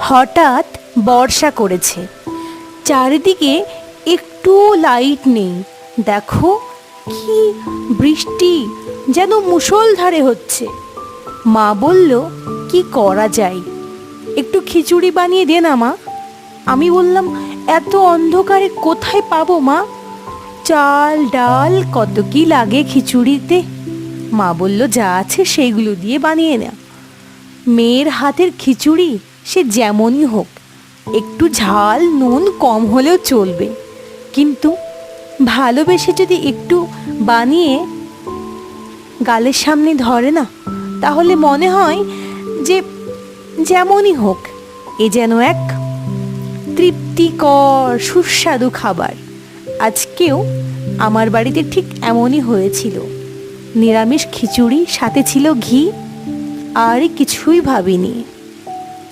হঠাৎ বর্ষা করেছে, চারিদিকে একটু লাইট নেই। দেখো কি বৃষ্টি, যেন মুষলধারে হচ্ছে। মা বলল, কি করা যায়, একটু খিচুড়ি বানিয়ে দে না মা। আমি বললাম, এত অন্ধকারে কোথায় পাবো মা, চাল ডাল কত কি লাগে খিচুড়িতে। মা বলল, যা আছে সেইগুলো দিয়ে বানিয়ে না। মেয়ের হাতের খিচুড়ি সে যেমনই হোক, একটু ঝাল নুন কম হলেও চলবে, কিন্তু ভালোবেসে যদি একটু বানিয়ে গালের সামনে ধরে না, তাহলে মনে হয় যে যেমনই হোক এ যেন এক তৃপ্তিকর সুস্বাদু খাবার। আজকেও আমার বাড়িতে ঠিক এমনই হয়েছিল, নিরামিষ খিচুড়ি, সাথে ছিল ঘি, আর কিছুই ভাবিনি।